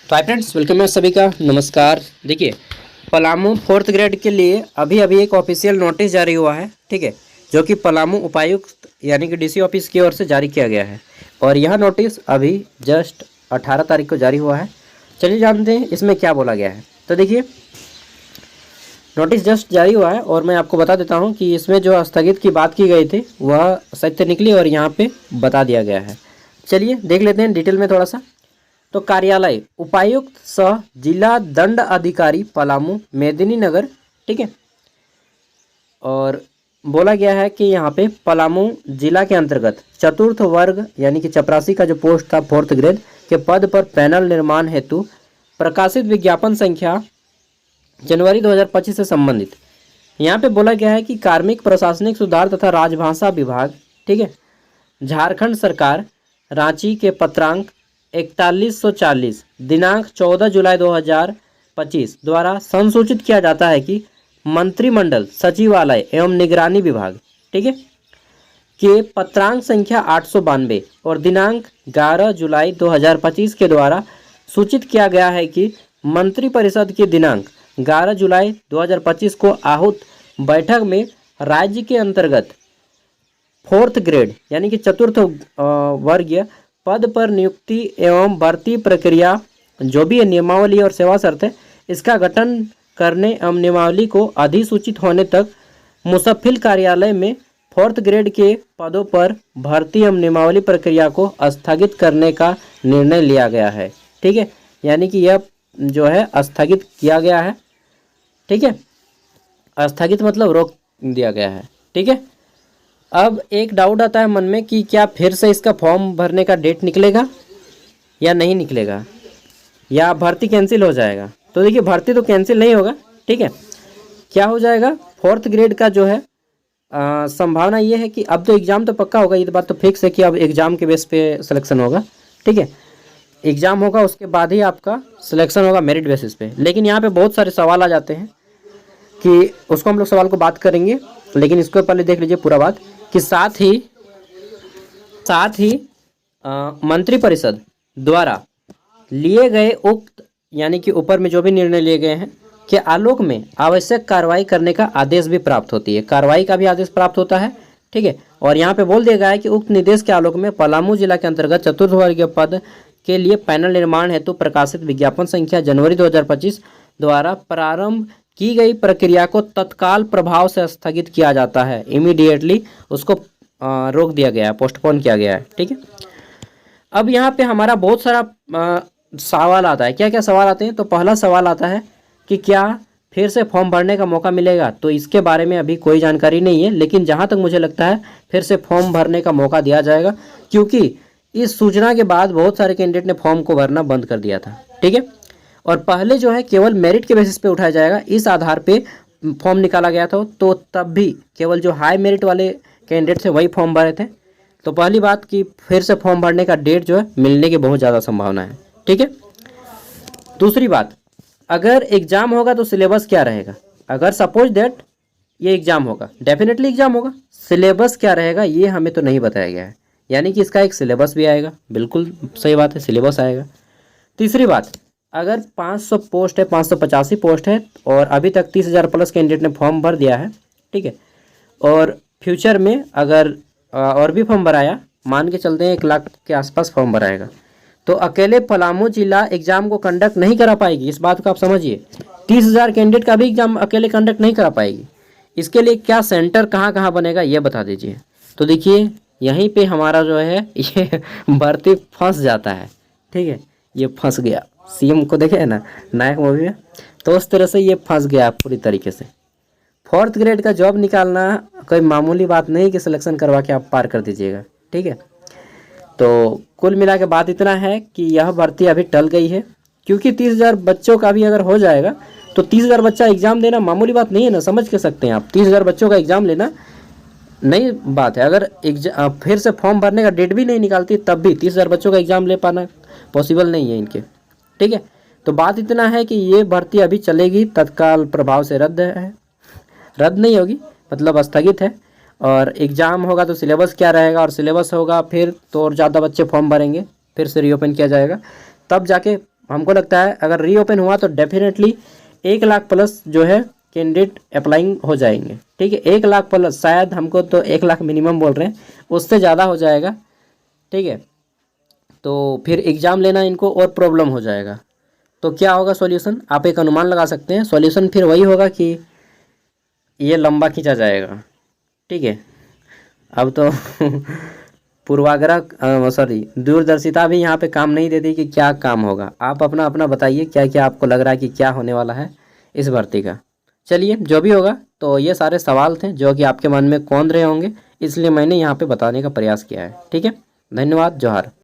तो hi friends, welcome है सभी का। नमस्कार। देखिए, पलामू फोर्थ ग्रेड के लिए अभी अभी एक ऑफिशियल नोटिस जारी हुआ है, ठीक है, जो कि पलामू उपायुक्त यानी कि डीसी ऑफिस की ओर से जारी किया गया है। और यह नोटिस अभी जस्ट 18 तारीख को जारी हुआ है। चलिए जानते हैं इसमें क्या बोला गया है। तो देखिए, नोटिस जस्ट जारी हुआ है और मैं आपको बता देता हूँ कि इसमें जो स्थगित की बात की गई थी वह सत्य निकली और यहाँ पे बता दिया गया है। चलिए देख लेते हैं डिटेल में थोड़ा सा। तो कार्यालय उपायुक्त सह जिला दंड अधिकारी पलामू मेदिनीनगर, ठीक है। और बोला गया है कि यहाँ पे पलामू जिला के अंतर्गत चतुर्थ वर्ग यानी कि चपरासी का जो पोस्ट था फोर्थ ग्रेड के पद पर पैनल निर्माण हेतु प्रकाशित विज्ञापन संख्या जनवरी 2025 से संबंधित। यहाँ पे बोला गया है कि कार्मिक प्रशासनिक सुधार तथा राजभाषा विभाग, ठीक है, झारखंड सरकार, रांची के पत्रांक 4140 दिनांक 14 जुलाई 2025 द्वारा संसूचित किया जाता है कि मंत्रिमंडल सचिवालय एवं निगरानी विभाग, ठीक है, के पत्रांक संख्या 892 और दिनांक 11 जुलाई 2025 के द्वारा सूचित किया गया है कि मंत्रिपरिषद के दिनांक 11 जुलाई 2025 को आहूत बैठक में राज्य के अंतर्गत फोर्थ ग्रेड यानी कि चतुर्थ वर्गीय पद पर नियुक्ति एवं भर्ती प्रक्रिया जो भी है नियमावली और सेवा शर्त है इसका गठन करने एवं नियमावली को अधिसूचित होने तक मुसफिल कार्यालय में फोर्थ ग्रेड के पदों पर भर्ती एवं नियमावली प्रक्रिया को स्थगित करने का निर्णय लिया गया है, ठीक है। यानी कि यह जो है स्थगित किया गया है, ठीक है। स्थगित मतलब रोक दिया गया है, ठीक है। अब एक डाउट आता है मन में कि क्या फिर से इसका फॉर्म भरने का डेट निकलेगा या नहीं निकलेगा, या भर्ती कैंसिल हो जाएगा। तो देखिए, भर्ती तो कैंसिल नहीं होगा, ठीक है। क्या हो जाएगा, फोर्थ ग्रेड का जो है संभावना ये है कि अब तो एग्ज़ाम तो पक्का होगा, ये तो बात तो फिक्स है कि अब एग्ज़ाम के बेस पे सिलेक्शन होगा, ठीक है। एग्ज़ाम होगा उसके बाद ही आपका सिलेक्शन होगा मेरिट बेसिस पे। लेकिन यहाँ पे बहुत सारे सवाल आ जाते हैं कि उसको हम लोग सवाल को बात करेंगे, लेकिन इसको पहले देख लीजिए पूरा बात कि साथ ही मंत्रिपरिषद द्वारा लिए गए उक्त यानी कि ऊपर में जो भी निर्णय लिए गए हैं के आलोक में आवश्यक कार्रवाई करने का आदेश भी प्राप्त होती है, कार्रवाई का भी आदेश प्राप्त होता है, ठीक है। और यहाँ पे बोल दिया गया है कि उक्त निर्देश के आलोक में पलामू जिला के अंतर्गत चतुर्थ वर्गीय पद के लिए पैनल निर्माण हेतु प्रकाशित विज्ञापन संख्या जनवरी 2025 द्वारा प्रारंभ की गई प्रक्रिया को तत्काल प्रभाव से स्थगित किया जाता है। इमीडिएटली उसको रोक दिया गया है, पोस्टपोन किया गया है, ठीक है। अब यहाँ पे हमारा बहुत सारा सवाल आता है। क्या क्या सवाल आते हैं? तो पहला सवाल आता है कि क्या फिर से फॉर्म भरने का मौका मिलेगा। तो इसके बारे में अभी कोई जानकारी नहीं है, लेकिन जहाँ तक मुझे लगता है फिर से फॉर्म भरने का मौका दिया जाएगा, क्योंकि इस सूचना के बाद बहुत सारे कैंडिडेट ने फॉर्म को भरना बंद कर दिया था, ठीक है। और पहले जो है केवल मेरिट के बेसिस पे उठाया जाएगा, इस आधार पे फॉर्म निकाला गया था। तो तब भी केवल जो हाई मेरिट वाले कैंडिडेट थे वही फॉर्म भरे थे। तो पहली बात कि फिर से फॉर्म भरने का डेट जो है मिलने की बहुत ज़्यादा संभावना है, ठीक है। दूसरी बात, अगर एग्ज़ाम होगा तो सिलेबस क्या रहेगा। अगर सपोज दैट ये एग्ज़ाम होगा, डेफिनेटली एग्ज़ाम होगा, सिलेबस क्या रहेगा ये हमें तो नहीं बताया गया है। यानी कि इसका एक सिलेबस भी आएगा, बिल्कुल सही बात है, सिलेबस आएगा। तीसरी बात, अगर 500 पोस्ट है, 585 पोस्ट है और अभी तक 30,000 प्लस कैंडिडेट ने फॉर्म भर दिया है, ठीक है। और फ्यूचर में अगर और भी फॉर्म भराया, मान के चलते हैं 1 लाख के आसपास फॉर्म भराएगा, तो अकेले पलामू जिला एग्ज़ाम को कंडक्ट नहीं करा पाएगी। इस बात को आप समझिए, 30,000 कैंडिडेट का भी एग्ज़ाम अकेले कंडक्ट नहीं करा पाएगी। इसके लिए क्या सेंटर कहाँ कहाँ बनेगा ये बता दीजिए। तो देखिए, यहीं पे हमारा जो है ये भर्ती फंस जाता है, ठीक है। ये फंस गया, सीएम को देखे है ना नायक मूवी में, तो उस तरह से ये फंस गया पूरी तरीके से। फोर्थ ग्रेड का जॉब निकालना कोई मामूली बात नहीं कि सिलेक्शन करवा के आप पार कर दीजिएगा, ठीक है। तो कुल मिला के बात इतना है कि यह भर्ती अभी टल गई है, क्योंकि 30,000 बच्चों का भी अगर हो जाएगा तो 30,000 बच्चा एग्ज़ाम देना मामूली बात नहीं है ना, समझ के सकते हैं आप। 30,000 बच्चों का एग्ज़ाम लेना नई बात है। अगर फिर से फॉर्म भरने का डेट भी नहीं निकालती तब भी 30,000 बच्चों का एग्ज़ाम ले पाना पॉसिबल नहीं है इनके, ठीक है। तो बात इतना है कि ये भर्ती अभी चलेगी, तत्काल प्रभाव से रद्द नहीं होगी, मतलब स्थगित है। और एग्ज़ाम होगा तो सिलेबस क्या रहेगा, और सिलेबस होगा फिर तो और ज़्यादा बच्चे फॉर्म भरेंगे, फिर से रीओपन किया जाएगा, तब जाके हमको लगता है अगर रीओपन हुआ तो डेफिनेटली 1 लाख प्लस जो है कैंडिडेट अप्लाइंग हो जाएंगे। ठीक है, 1 लाख प्लस, शायद हमको तो 1 लाख मिनिमम बोल रहे हैं, उससे ज़्यादा हो जाएगा। ठीक है, तो फिर एग्ज़ाम लेना इनको और प्रॉब्लम हो जाएगा। तो क्या होगा सॉल्यूशन, आप एक अनुमान लगा सकते हैं। सॉल्यूशन फिर वही होगा कि ये लंबा खींचा जाएगा। ठीक है, अब तो पूर्वाग्रह सॉरी दूरदर्शिता भी यहाँ पे काम नहीं देती कि क्या काम होगा। आप अपना अपना बताइए क्या क्या आपको लग रहा है कि क्या होने वाला है इस भर्ती का। चलिए जो भी होगा, तो ये सारे सवाल थे जो कि आपके मन में कौंध रहे होंगे, इसलिए मैंने यहाँ पे बताने का प्रयास किया है। ठीक है, धन्यवाद, जोहार।